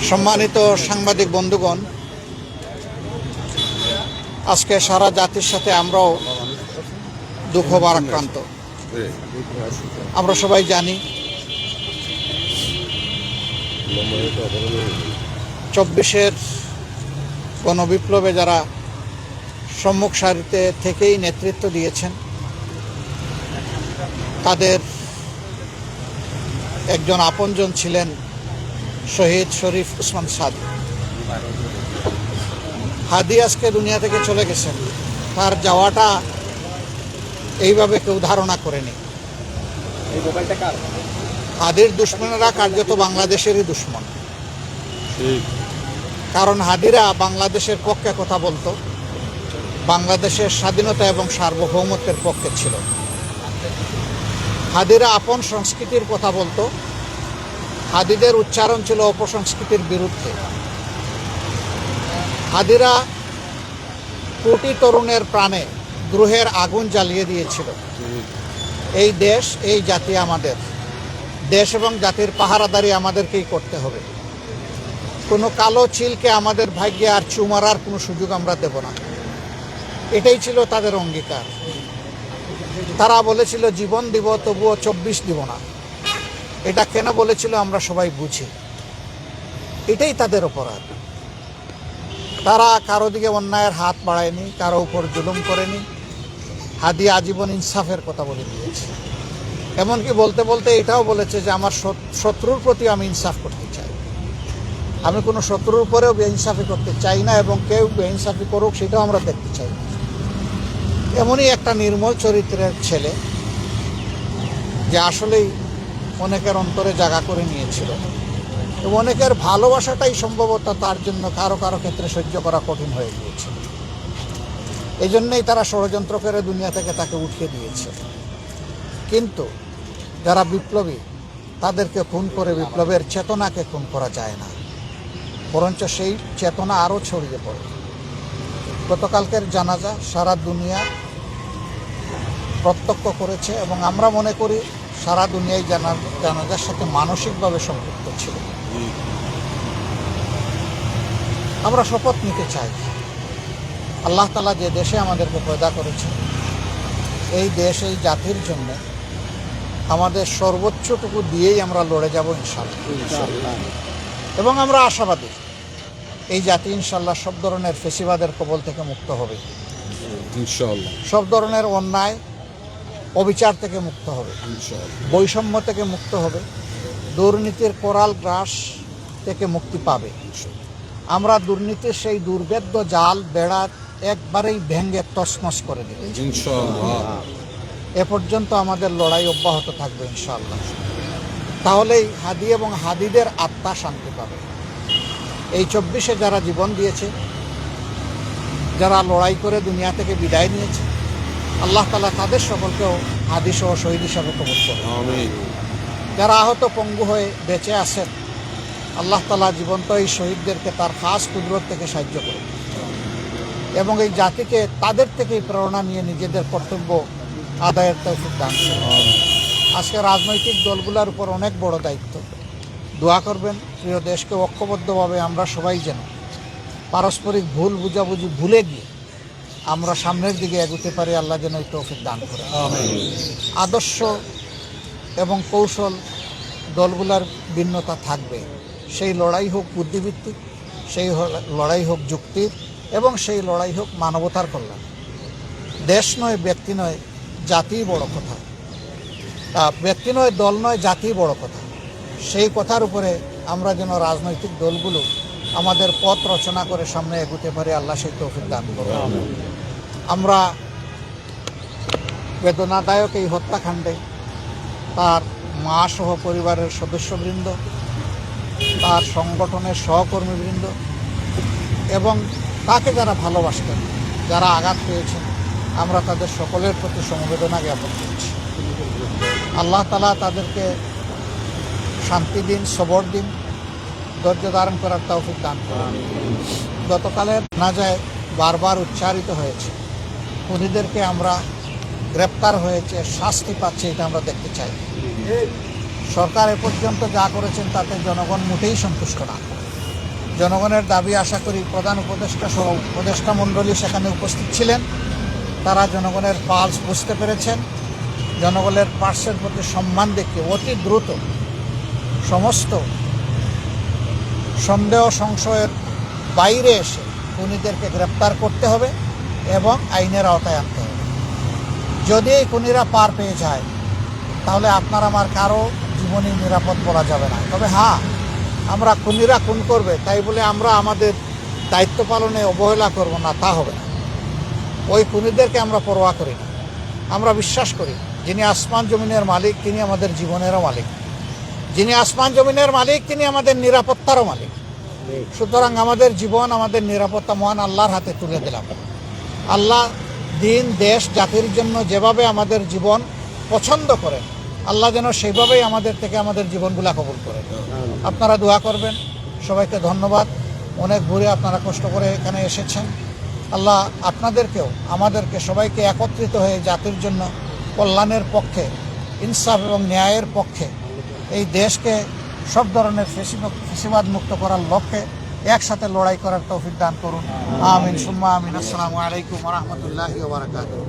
সম্মানিত সাংবাদিক বন্ধুগণ, আজকে সারা জাতির সাথে আমরাও দুঃখ ভারাক্রান্ত। আমরা সবাই জানি 24-এর গণবিপ্লবে যারা সম্মুখ সারিতে থেকেই নেতৃত্ব দিয়েছেন, তাদের একজন আপনজন ছিলেন শহীদ শরীফ উসমান সাদি। হাদি আজকে দুনিয়া থেকে চলে গেছেন। তার যাওয়াটা এইভাবে কেউ ধারণা করেনি। হাদির দুশ্মনেরা কার্যত বাংলাদেশেরই দুশ্মন। কারণ হাদিরা বাংলাদেশের পক্ষে কথা বলতো, বাংলাদেশের স্বাধীনতা এবং সার্বভৌমত্বের পক্ষে ছিল। হাদিরা আপন সংস্কৃতির কথা বলতো, হাদিদের উচ্চারণ ছিল অপসংস্কৃতির বিরুদ্ধে। হাদিরা কোটি তরুণের প্রাণে দ্রোহের আগুন জ্বালিয়ে দিয়েছিল। এই দেশ, এই জাতি আমাদের দেশ এবং জাতির পাহারাদারি আমাদেরকেই করতে হবে। কোনো কালো চিলকে আমাদের ভাগ্যে আর চুমারার কোনো সুযোগ আমরা দেব না। এটাই ছিল তাদের অঙ্গীকার। তারা বলেছিল জীবন দিব, তবুও 24 দিব না। এটা কেন বলেছিল আমরা সবাই বুঝি। এটাই তাদের অপরাধ। তারা কারো দিকে অন্যায়ের হাত বাড়ায়নি, কারো উপর জুলুম করেনি। হাদি আজীবন ইনসাফের কথা বলে দিয়েছে। এমনকি বলতে বলতে এটাও বলেছে যে আমার শত্রুর প্রতি আমি ইনসাফ করতে চাই। আমি কোনো শত্রুর উপরেও বেইনসাফি করতে চাই না, এবং কেউ বেইনসাফি করুক সেটাও আমরা দেখতে চাই না। এমনই একটা নির্মল চরিত্রের ছেলে, যে আসলেই অনেকের অন্তরে জায়গা করে নিয়েছিল, এবং অনেকের ভালোবাসাটাই সম্ভবত তার জন্য কারো কারো ক্ষেত্রে সহ্য করা কঠিন হয়ে গিয়েছিল। এই জন্যেই তারা ষড়যন্ত্র করে দুনিয়া থেকে তাকে উঠিয়ে দিয়েছে। কিন্তু যারা বিপ্লবী, তাদেরকে খুন করে বিপ্লবের চেতনাকে খুন করা যায় না, বরঞ্চ সেই চেতনা আরও ছড়িয়ে পড়ে। গতকালকের জানাজা সারা দুনিয়া প্রত্যক্ষ করেছে, এবং আমরা মনে করি সারা দুনিয়ায় জানাজার সাথে মানসিকভাবে সম্পৃক্ত ছিল। আমরা শপথ নিতে চাই, আল্লাহ তাআলা যে দেশে আমাদেরকে পয়দা করেছে, এই দেশ, এই জাতির জন্য আমাদের সর্বোচ্চটুকু দিয়েই আমরা লড়ে যাব ইনশাআল্লাহ। এবং আমরা আশাবাদী এই জাতি ইনশাআল্লাহ সব ধরনের ফেসিবাদের কবল থেকে মুক্ত হবে ইনশাআল্লাহ। সব ধরনের অন্যায় অবিচার থেকে মুক্ত হবে, বৈষম্য থেকে মুক্ত হবে, দুর্নীতির কোরাল গ্রাস থেকে মুক্তি পাবে। আমরা দুর্নীতির সেই দুর্ভেদ্য জাল বেড়া একবারেই ভেঙে তছনছ করে দেব ইনশাআল্লাহ। এ পর্যন্ত আমাদের লড়াই অব্যাহত থাকবে ইনশাআল্লাহ। তাহলেই হাদি এবং হাদিদের আত্মা শান্তি পাবে। এই 24-এ যারা জীবন দিয়েছে, যারা লড়াই করে দুনিয়া থেকে বিদায় নিয়েছে, আল্লাহ তাআলা তাদের সকলকেও হাদি সহ শহীদ হিসাবে কবুল করুন। যারা আহত পঙ্গু হয়ে বেঁচে আছেন, আল্লাহ তাআলা জীবন্ত এই শহীদদেরকে তার খাস কুদরত থেকে সাহায্য করুন, এবং এই জাতিকে তাদের থেকেই প্রেরণা নিয়ে নিজেদের কর্তব্য আদায়ের তৌফিক দান করুন। আজকে রাজনৈতিক দলগুলোর উপর অনেক বড় দায়িত্ব। দোয়া করবেন প্রিয় দেশকে ঐক্যবদ্ধভাবে আমরা সবাই যেন পারস্পরিক ভুল বুঝাবুঝি ভুলে গিয়ে আমরা সামনের দিকে এগোতে পারি। আল্লাহ যেন এই তৌফিক দান করেন। আদর্শ এবং কৌশল দলগুলোর ভিন্নতা থাকবে, সেই লড়াই হোক বুদ্ধিভিত্তিক, সেই লড়াই হোক যুক্তির, এবং সেই লড়াই হোক মানবতার কল্যাণ। দেশ নয়, ব্যক্তি নয়, জাতিই বড় কথা। ব্যক্তি নয়, দল নয়, জাতিই বড় কথা। সেই কথার উপরে আমরা যেন রাজনৈতিক দলগুলো আমাদের পথ রচনা করে সামনে এগোতে পারি। আল্লাহ সেই তৌফিক দান করুন। আমরা বেদনাদায়ক এই হত্যাকাণ্ডে তার মা সহ পরিবারের সদস্যবৃন্দ, তার সংগঠনের সহকর্মীবৃন্দ, এবং তাকে যারা ভালোবাসতেন, যারা আঘাত পেয়েছেন, আমরা তাদের সকলের প্রতি সমবেদনা জ্ঞাপন করছি। আল্লাহ তাআলা তাদেরকে শান্তি দিন, সবর দিন, ধৈর্য ধারণ করার তৌফিক দান করুন। গতকালের নাজায় বারবার উচ্চারিত হয়েছে, খুনিদেরকে আমরা গ্রেপ্তার হয়েছে, শাস্তি পাচ্ছে, এটা আমরা দেখতে চাই। সরকার এ পর্যন্ত যা করেছেন তাতে জনগণ মোটেই সন্তুষ্ট না। জনগণের দাবি আশা করি প্রধান উপদেষ্টা সহ উপদেষ্টা মণ্ডলী সেখানে উপস্থিত ছিলেন। তারা জনগণের পালস বুঝতে পেরেছেন। জনগণের পার্শ্বের প্রতি সম্মান দেখিয়ে অতি দ্রুত সমস্ত সন্দেহ সংশয়ের বাইরে এসে খুনিদেরকে গ্রেপ্তার করতে হবে এবং আইনের আওতায় আনতে হবে। যদি এই খুনিরা পার পেয়ে যায় তাহলে আপনার আমার কারো জীবনই নিরাপদ বলা যাবে না। তবে হ্যাঁ, আমরা খুনিরা খুন করবে তাই বলে আমরা আমাদের দায়িত্ব পালনে অবহেলা করব না, তা হবে না। ওই খুনিদেরকে আমরা পরোয়া করি না। আমরা বিশ্বাস করি যিনি আসমান জমিনের মালিক তিনি আমাদের জীবনেরও মালিক, যিনি আসমান জমিনের মালিক তিনি আমাদের নিরাপত্তারও মালিক। সুতরাং আমাদের জীবন আমাদের নিরাপত্তা মহান আল্লাহর হাতে তুলে দিলাম। আল্লাহ দিন দেশ জাতির জন্য যেভাবে আমাদের জীবন পছন্দ করেন আল্লাহ যেন সেইভাবেই আমাদের থেকে আমাদের জীবনগুলা কবুল করেন। আপনারা দোয়া করবেন। সবাইকে ধন্যবাদ। অনেক ঘুরে আপনারা কষ্ট করে এখানে এসেছেন। আল্লাহ আপনাদেরকেও আমাদেরকে সবাইকে একত্রিত হয়ে জাতির জন্য কল্যাণের পক্ষে, ইনসাফ এবং ন্যায়ের পক্ষে এই দেশকে সব ধরনের ফেসিবাদ মুক্ত করার লক্ষ্যে একসাথে লড়াই করার তৌফিক দান করুন। আমিন সুম্মা আমিন। আসসালামু আলাইকুম ওয়া রাহমাতুল্লাহি ওয়া বারাকাতুহু।